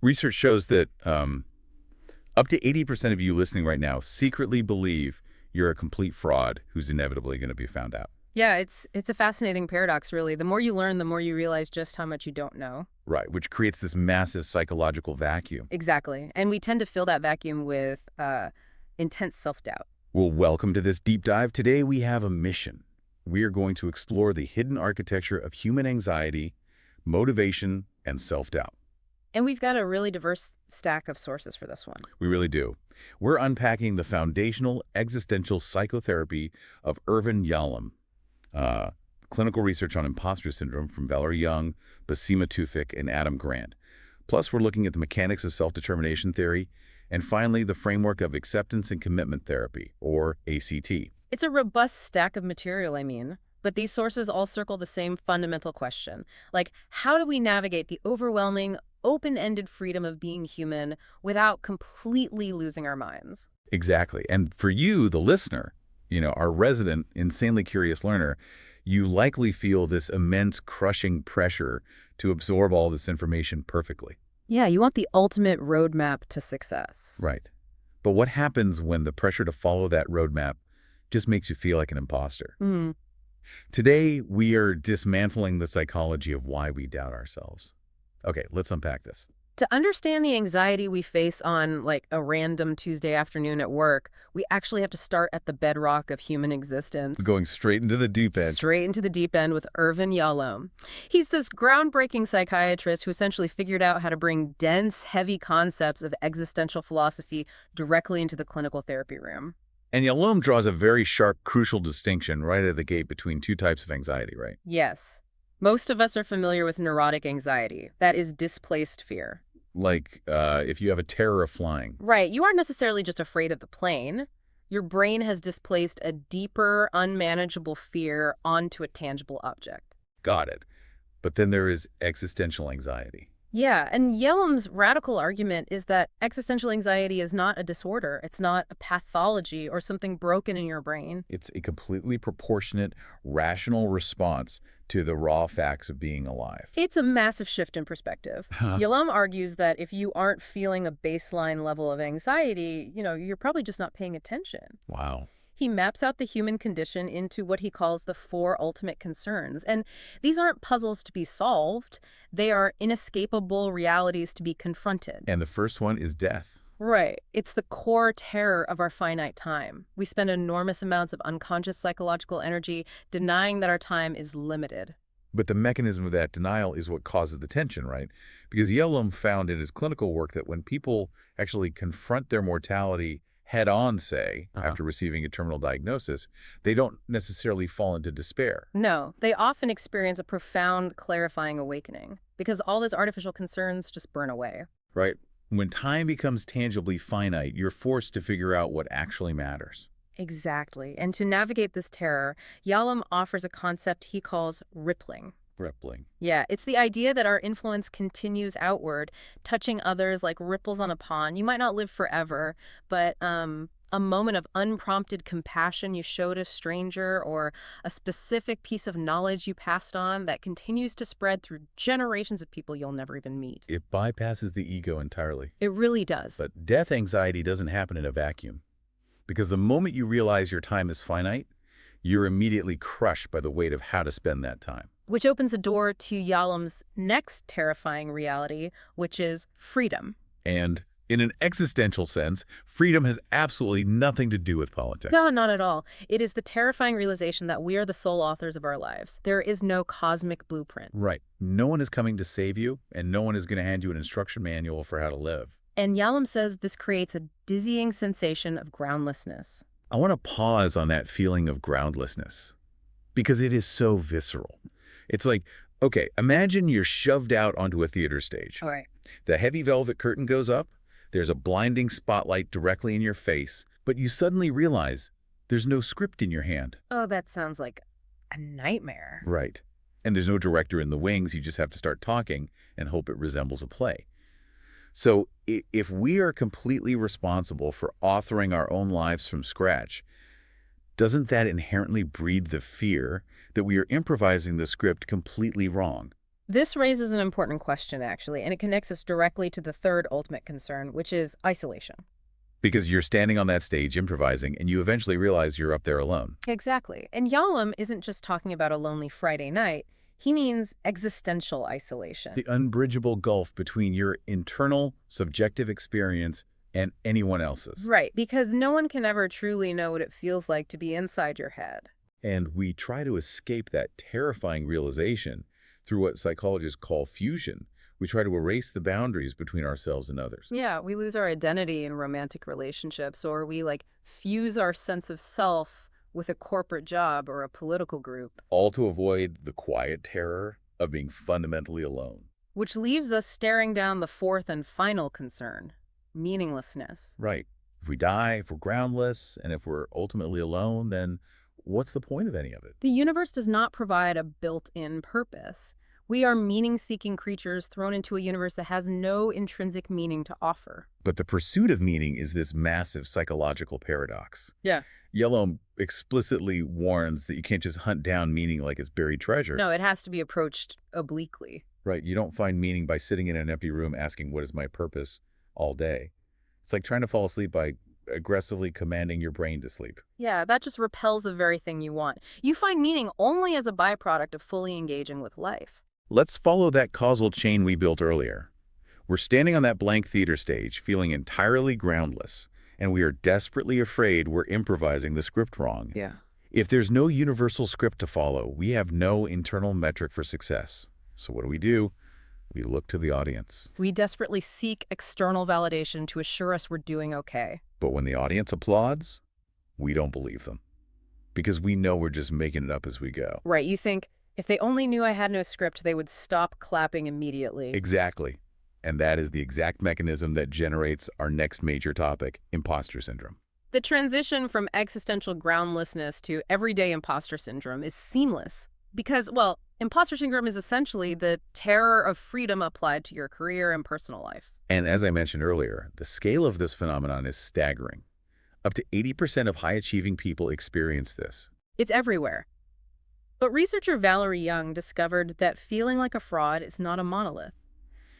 Research shows that up to 80% of you listening right now secretly believe you're a complete fraud who's inevitably going to be found out. Yeah, it's a fascinating paradox, really. The more you learn, the more you realize just how much you don't know. Right, which creates this massive psychological vacuum. Exactly. And we tend to fill that vacuum with intense self-doubt. Well, welcome to this deep dive. Today we have a mission. We are going to explore the hidden architecture of human anxiety, motivation, and self-doubt. And we've got a really diverse stack of sources for this one. We really do. We're unpacking the foundational existential psychotherapy of Irvin Yalom, clinical research on imposter syndrome from Valerie Young, Basima Tufik, and Adam Grant. Plus, we're looking at the mechanics of self-determination theory, and finally, the framework of acceptance and commitment therapy, or ACT. It's a robust stack of material, but these sources all circle the same fundamental question. Like, how do we navigate the overwhelming, open-ended freedom of being human without completely losing our minds? Exactly. And for you, the listener, our resident, insanely curious learner, you likely feel this immense crushing pressure to absorb all this information perfectly. Yeah, you want the ultimate roadmap to success. Right. But what happens when the pressure to follow that roadmap just makes you feel like an imposter? Today, we are dismantling the psychology of why we doubt ourselves. Okay, let's unpack this. To understand the anxiety we face on, like, a random Tuesday afternoon at work, we actually have to start at the bedrock of human existence. Going straight into the deep end. Straight into the deep end with Irvin Yalom. He's this groundbreaking psychiatrist who essentially figured out how to bring dense, heavy concepts of existential philosophy directly into the clinical therapy room. And Yalom draws a very sharp, crucial distinction right at the gate between two types of anxiety, right? Yes. Most of us are familiar with neurotic anxiety. That is displaced fear. Like if you have a terror of flying. Right. You aren't necessarily just afraid of the plane. Your brain has displaced a deeper, unmanageable fear onto a tangible object. Got it. But then there is existential anxiety. Yeah, and Yellam's radical argument is that existential anxiety is not a disorder. It's not a pathology or something broken in your brain. It's a completely proportionate, rational response to the raw facts of being alive. It's a massive shift in perspective. Yalom argues that if you aren't feeling a baseline level of anxiety, you're probably just not paying attention. Wow. He maps out the human condition into what he calls the four ultimate concerns. And these aren't puzzles to be solved. They are inescapable realities to be confronted. And the first one is death. Right. It's the core terror of our finite time. We spend enormous amounts of unconscious psychological energy denying that our time is limited. But the mechanism of that denial is what causes the tension, right? Because Yalom found in his clinical work that when people actually confront their mortality head-on, say, after receiving a terminal diagnosis, they don't necessarily fall into despair. No, they often experience a profound, clarifying awakening because all those artificial concerns just burn away. Right. When time becomes tangibly finite, you're forced to figure out what actually matters. Exactly. And to navigate this terror, Yalom offers a concept he calls rippling. Rippling. Yeah, it's the idea that our influence continues outward, touching others like ripples on a pond. You might not live forever, but a moment of unprompted compassion you showed a stranger or a specific piece of knowledge you passed on that continues to spread through generations of people you'll never even meet. It bypasses the ego entirely. It really does. But death anxiety doesn't happen in a vacuum. Because the moment you realize your time is finite, you're immediately crushed by the weight of how to spend that time. Which opens a door to Yalom's next terrifying reality, which is freedom. And in an existential sense, freedom has absolutely nothing to do with politics. No, not at all. It is the terrifying realization that we are the sole authors of our lives. There is no cosmic blueprint. Right. No one is coming to save you, and no one is going to hand you an instruction manual for how to live. And Yalom says this creates a dizzying sensation of groundlessness. I want to pause on that feeling of groundlessness because it is so visceral. It's like, okay, imagine you're shoved out onto a theater stage. All right. The heavy velvet curtain goes up, there's a blinding spotlight directly in your face, but you suddenly realize there's no script in your hand. Oh, that sounds like a nightmare. Right. And there's no director in the wings, you just have to start talking and hope it resembles a play. So if we are completely responsible for authoring our own lives from scratch, doesn't that inherently breed the fear that we are improvising the script completely wrong? This raises an important question, actually, and it connects us directly to the third ultimate concern, which is isolation. Because you're standing on that stage improvising, and you eventually realize you're up there alone. Exactly. And Yalom isn't just talking about a lonely Friday night. He means existential isolation. The unbridgeable gulf between your internal, subjective experience and anyone else's. Right, because no one can ever truly know what it feels like to be inside your head. And we try to escape that terrifying realization through what psychologists call fusion. We try to erase the boundaries between ourselves and others. Yeah, we lose our identity in romantic relationships, or we fuse our sense of self with a corporate job or a political group, All to avoid the quiet terror of being fundamentally alone. which leaves us staring down the fourth and final concern, meaninglessness. Right. If we die, if we're groundless, and if we're ultimately alone, then what's the point of any of it? The universe does not provide a built-in purpose. We are meaning-seeking creatures thrown into a universe that has no intrinsic meaning to offer. But the pursuit of meaning is this massive psychological paradox. Yeah. Yellow explicitly warns that you can't just hunt down meaning like it's buried treasure. No, it has to be approached obliquely. Right. You don't find meaning by sitting in an empty room asking, what is my purpose, all day. It's like trying to fall asleep by aggressively commanding your brain to sleep. Yeah, that just repels the very thing you want. You find meaning only as a byproduct of fully engaging with life. Let's follow that causal chain we built earlier. We're standing on that blank theater stage, feeling entirely groundless, and we are desperately afraid we're improvising the script wrong. Yeah. If there's no universal script to follow, we have no internal metric for success. So what do? We look to the audience. We desperately seek external validation to assure us we're doing okay. But when the audience applauds, we don't believe them. Because we know we're just making it up as we go. Right, you think, if they only knew I had no script, they would stop clapping immediately. Exactly. And that is the exact mechanism that generates our next major topic, imposter syndrome. The transition from existential groundlessness to everyday imposter syndrome is seamless. Because, well, imposter syndrome is essentially the terror of freedom applied to your career and personal life. And as I mentioned earlier, the scale of this phenomenon is staggering. Up to 80% of high-achieving people experience this. It's everywhere. But researcher Valerie Young discovered that feeling like a fraud is not a monolith.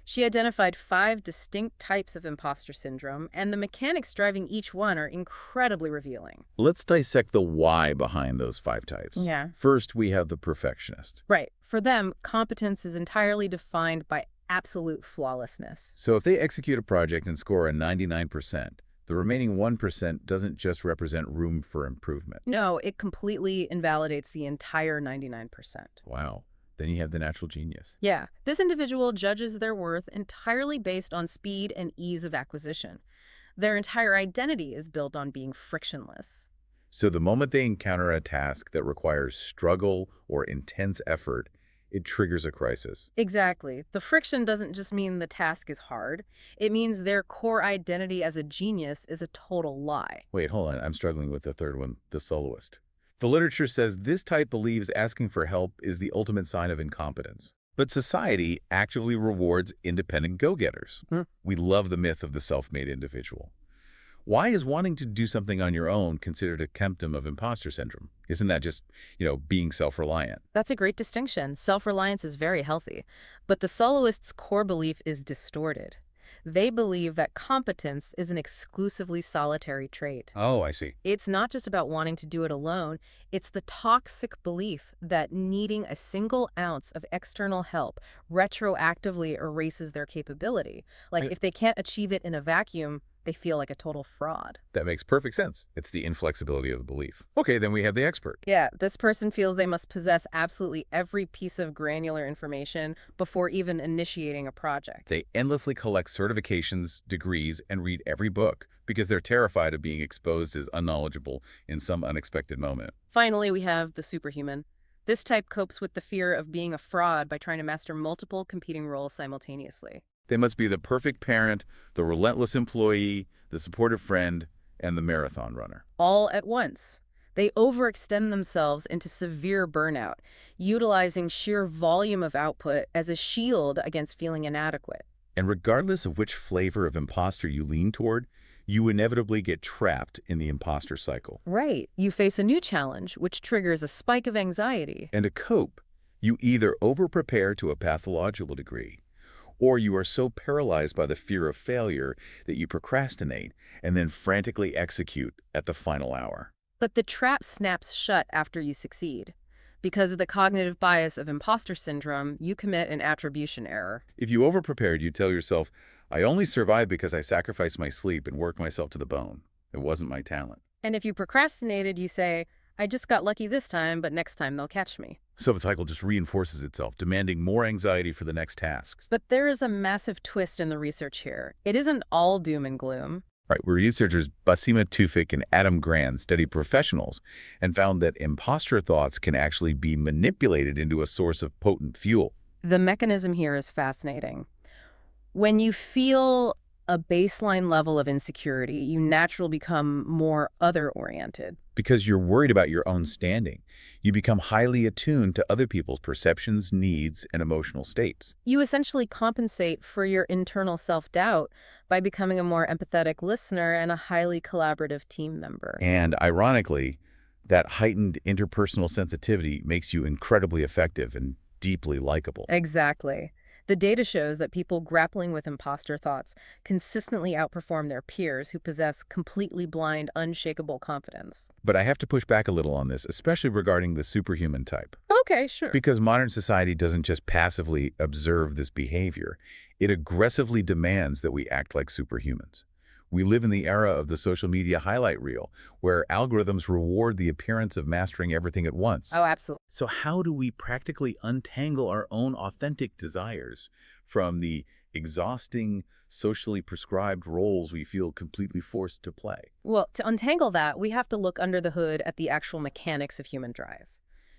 She identified 5 distinct types of imposter syndrome, and the mechanics driving each one are incredibly revealing. Let's dissect the why behind those 5 types. Yeah. First, we have the perfectionist. Right. For them, competence is entirely defined by absolute flawlessness. So if they execute a project and score a 99%, the remaining 1% doesn't just represent room for improvement. No, it completely invalidates the entire 99%. Wow. Then you have the natural genius. Yeah, this individual judges their worth entirely based on speed and ease of acquisition. Their entire identity is built on being frictionless. So the moment they encounter a task that requires struggle or intense effort, it triggers a crisis. Exactly. The friction doesn't just mean the task is hard. It means their core identity as a genius is a total lie. Wait, hold on. I'm struggling with the third one, the soloist. The literature says this type believes asking for help is the ultimate sign of incompetence. But society actively rewards independent go-getters. We love the myth of the self-made individual. Why is wanting to do something on your own considered a symptom of imposter syndrome? Isn't that just, being self-reliant? That's a great distinction. Self-reliance is very healthy. But the soloist's core belief is distorted. They believe that competence is an exclusively solitary trait. Oh, I see. It's not just about wanting to do it alone. It's the toxic belief that needing a single ounce of external help retroactively erases their capability. Like if they can't achieve it in a vacuum, they feel like a total fraud. That makes perfect sense. It's the inflexibility of the belief. Okay, then we have the expert. Yeah, this person feels they must possess absolutely every piece of granular information before even initiating a project. They endlessly collect certifications, degrees, and read every book because they're terrified of being exposed as unknowledgeable in some unexpected moment. Finally, we have the superhuman. This type copes with the fear of being a fraud by trying to master multiple competing roles simultaneously. They must be the perfect parent, the relentless employee, the supportive friend, and the marathon runner. All at once. They overextend themselves into severe burnout, utilizing sheer volume of output as a shield against feeling inadequate. And regardless of which flavor of imposter you lean toward, you inevitably get trapped in the imposter cycle. Right. You face a new challenge, which triggers a spike of anxiety. And to cope, You either over-prepare to a pathological degree, or you are so paralyzed by the fear of failure that you procrastinate and then frantically execute at the final hour. But the trap snaps shut after you succeed. Because of the cognitive bias of imposter syndrome, you commit an attribution error. If you over-prepared, you tell yourself, I only survived because I sacrificed my sleep and worked myself to the bone. It wasn't my talent. And if you procrastinated, you say, I just got lucky this time, but next time they'll catch me. So the cycle just reinforces itself, demanding more anxiety for the next task. But there is a massive twist in the research here. It isn't all doom and gloom. Right, where researchers Basima Tufik and Adam Grant studied professionals and found that imposter thoughts can actually be manipulated into a source of potent fuel. The mechanism here is fascinating. When you feel a baseline level of insecurity, you naturally become more other-oriented. Because you're worried about your own standing, you become highly attuned to other people's perceptions, needs, and emotional states. You essentially compensate for your internal self-doubt by becoming a more empathetic listener and a highly collaborative team member. And ironically, that heightened interpersonal sensitivity makes you incredibly effective and deeply likable. Exactly. The data shows that people grappling with imposter thoughts consistently outperform their peers who possess completely blind, unshakable confidence. But I have to push back a little on this, especially regarding the superhuman type. Okay, sure. Because modern society doesn't just passively observe this behavior, it aggressively demands that we act like superhumans. We live in the era of the social media highlight reel, where algorithms reward the appearance of mastering everything at once. Oh, absolutely. So how do we practically untangle our own authentic desires from the exhausting, socially prescribed roles we feel completely forced to play? Well, to untangle that, we have to look under the hood at the actual mechanics of human drive.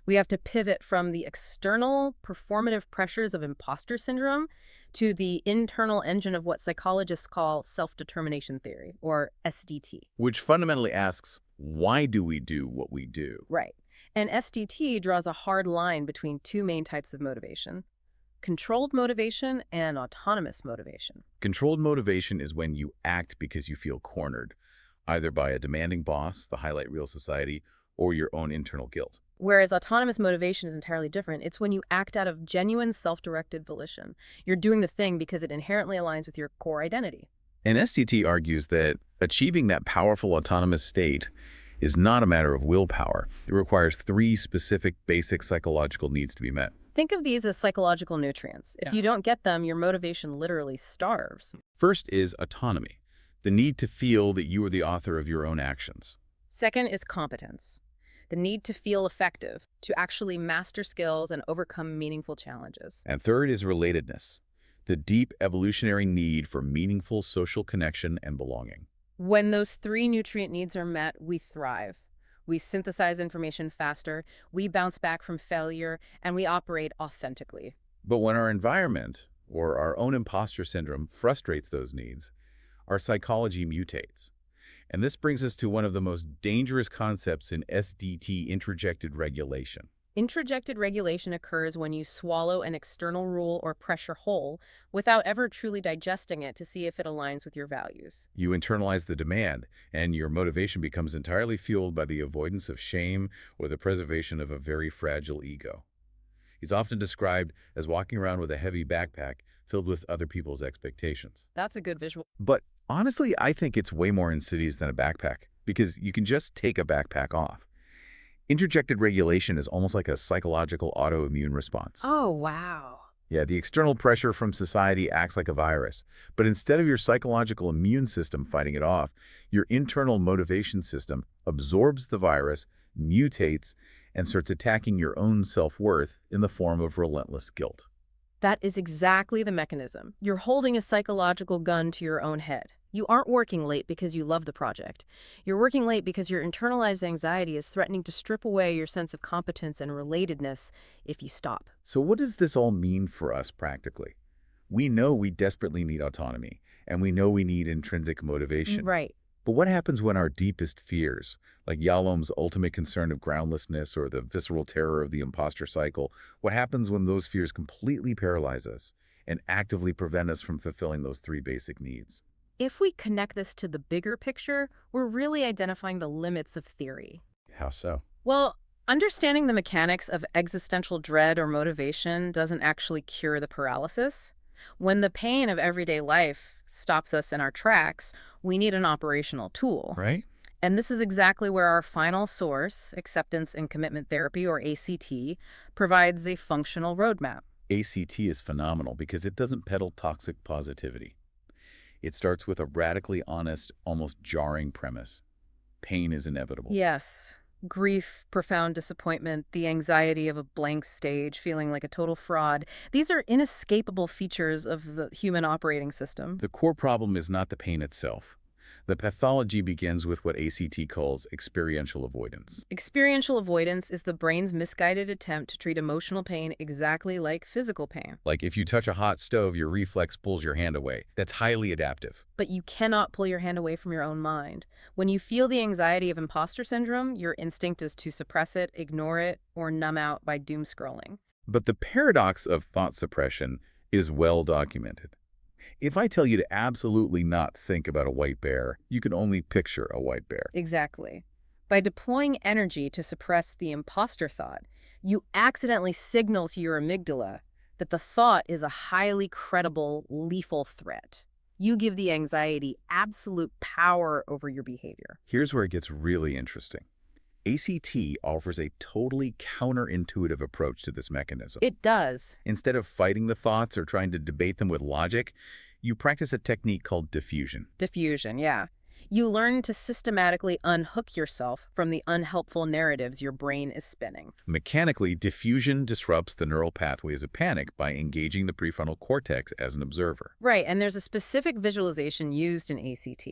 We have to pivot from the external performative pressures of imposter syndrome to the internal engine of what psychologists call self-determination theory, or SDT. Which fundamentally asks, why do we do what we do? Right. And SDT draws a hard line between two main types of motivation: controlled motivation and autonomous motivation. Controlled motivation is when you act because you feel cornered, either by a demanding boss, the highlight reel society, or your own internal guilt. Whereas autonomous motivation is entirely different. It's when you act out of genuine self-directed volition. You're doing the thing because it inherently aligns with your core identity. And SDT argues that achieving that powerful autonomous state is not a matter of willpower. It requires three specific basic psychological needs to be met. Think of these as psychological nutrients. If you don't get them, your motivation literally starves. First is autonomy, the need to feel that you are the author of your own actions. Second is competence, the need to feel effective, to actually master skills and overcome meaningful challenges. And third is relatedness, the deep evolutionary need for meaningful social connection and belonging. When those three nutrient needs are met, we thrive. We synthesize information faster, we bounce back from failure, and we operate authentically. But when our environment, or our own imposter syndrome, frustrates those needs, our psychology mutates. And this brings us to one of the most dangerous concepts in SDT, introjected regulation. Introjected regulation occurs when you swallow an external rule or pressure whole without ever truly digesting it to see if it aligns with your values. You internalize the demand, and your motivation becomes entirely fueled by the avoidance of shame or the preservation of a very fragile ego. It's often described as walking around with a heavy backpack filled with other people's expectations. That's a good visual. But honestly, I think it's way more insidious than a backpack, because you can just take a backpack off. Introjected regulation is almost like a psychological autoimmune response. Oh, wow. Yeah, the external pressure from society acts like a virus, but instead of your psychological immune system fighting it off, your internal motivation system absorbs the virus, mutates, and starts attacking your own self-worth in the form of relentless guilt. That is exactly the mechanism. You're holding a psychological gun to your own head. You aren't working late because you love the project. You're working late because your internalized anxiety is threatening to strip away your sense of competence and relatedness if you stop. So what does this all mean for us practically? We know we desperately need autonomy, and we know we need intrinsic motivation. Right. But what happens when our deepest fears, like Yalom's ultimate concern of groundlessness or the visceral terror of the imposter cycle, what happens when those fears completely paralyze us and actively prevent us from fulfilling those three basic needs? If we connect this to the bigger picture, we're really identifying the limits of theory. How so? Well, Understanding the mechanics of existential dread or motivation doesn't actually cure the paralysis. When the pain of everyday life stops us in our tracks, we need an operational tool. Right? And this is exactly where our final source, acceptance and commitment therapy, or ACT, provides a functional roadmap. ACT is phenomenal because it doesn't peddle toxic positivity. It starts with a radically honest, almost jarring premise. Pain is inevitable. Yes. Grief, profound disappointment, the anxiety of a blank stage, feeling like a total fraud. These are inescapable features of the human operating system. The core problem is not the pain itself. The pathology begins with what ACT calls experiential avoidance. Experiential avoidance is the brain's misguided attempt to treat emotional pain exactly like physical pain. Like if you touch a hot stove, your reflex pulls your hand away. That's highly adaptive. But you cannot pull your hand away from your own mind. When you feel the anxiety of imposter syndrome, your instinct is to suppress it, ignore it, or numb out by doom scrolling. But the paradox of thought suppression is well documented. If I tell you to absolutely not think about a white bear, you can only picture a white bear. Exactly. By deploying energy to suppress the imposter thought, you accidentally signal to your amygdala that the thought is a highly credible, lethal threat. You give the anxiety absolute power over your behavior. Here's where it gets really interesting. ACT offers a totally counterintuitive approach to this mechanism. It does. Instead of fighting the thoughts or trying to debate them with logic, you practice a technique called diffusion. Diffusion, yeah. You learn to systematically unhook yourself from the unhelpful narratives your brain is spinning. Mechanically, diffusion disrupts the neural pathways of panic by engaging the prefrontal cortex as an observer. Right, and there's a specific visualization used in ACT.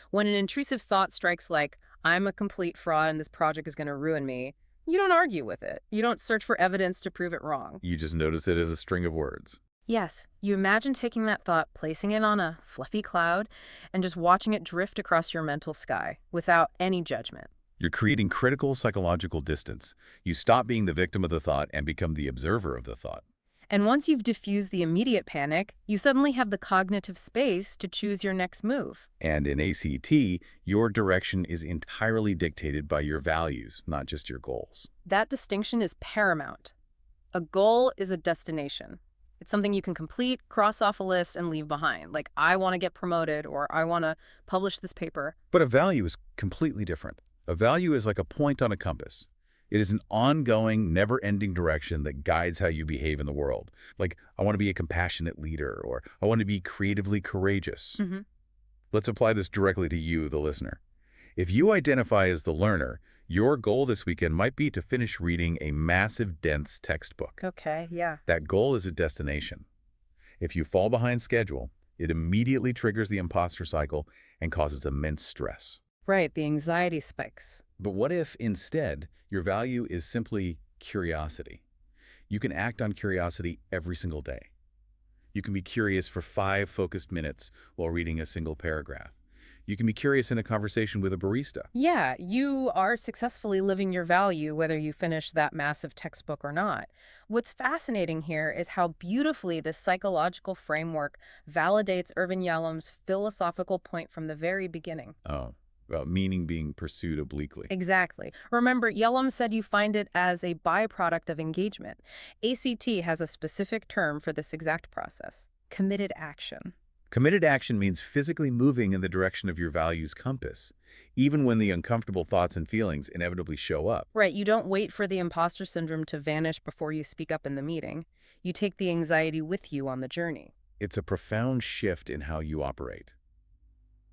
When an intrusive thought strikes like, I'm a complete fraud and this project is going to ruin me, you don't argue with it. You don't search for evidence to prove it wrong. You just notice it as a string of words. Yes, you imagine taking that thought, placing it on a fluffy cloud, and just watching it drift across your mental sky without any judgment. You're creating critical psychological distance. You stop being the victim of the thought and become the observer of the thought. And once you've diffused the immediate panic, you suddenly have the cognitive space to choose your next move. And in ACT, your direction is entirely dictated by your values, not just your goals. That distinction is paramount. A goal is a destination. It's something you can complete, cross off a list, and leave behind. Like, I want to get promoted, or I want to publish this paper. But a value is completely different. A value is like a point on a compass. It is an ongoing, never-ending direction that guides how you behave in the world. Like, I want to be a compassionate leader, or I want to be creatively courageous. Mm-hmm. Let's apply this directly to you, the listener. If you identify as the learner, your goal this weekend might be to finish reading a massive, dense textbook. Okay, yeah. That goal is a destination. If you fall behind schedule, it immediately triggers the imposter cycle and causes immense stress. Right, the anxiety spikes. But what if, instead, your value is simply curiosity? You can act on curiosity every single day. You can be curious for 5 focused minutes while reading a single paragraph. You can be curious in a conversation with a barista. Yeah, you are successfully living your value whether you finish that massive textbook or not. What's fascinating here is how beautifully this psychological framework validates Irvin Yalom's philosophical point from the very beginning. Oh, about meaning being pursued obliquely. Exactly. Remember, Yalom said you find it as a byproduct of engagement. ACT has a specific term for this exact process: committed action. Committed action means physically moving in the direction of your values compass, even when the uncomfortable thoughts and feelings inevitably show up. Right, you don't wait for the imposter syndrome to vanish before you speak up in the meeting. You take the anxiety with you on the journey. It's a profound shift in how you operate.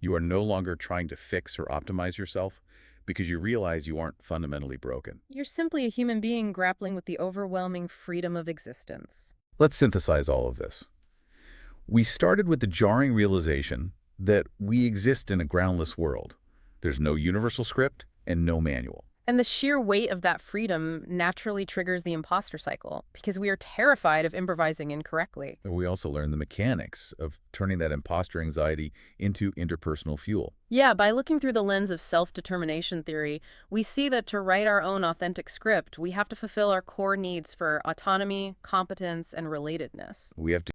You are no longer trying to fix or optimize yourself because you realize you aren't fundamentally broken. You're simply a human being grappling with the overwhelming freedom of existence. Let's synthesize all of this. We started with the jarring realization that we exist in a groundless world. There's no universal script and no manual. And the sheer weight of that freedom naturally triggers the imposter cycle because we are terrified of improvising incorrectly. We also learned the mechanics of turning that imposter anxiety into interpersonal fuel. Yeah, by looking through the lens of self-determination theory, we see that to write our own authentic script, we have to fulfill our core needs for autonomy, competence, and relatedness. We have to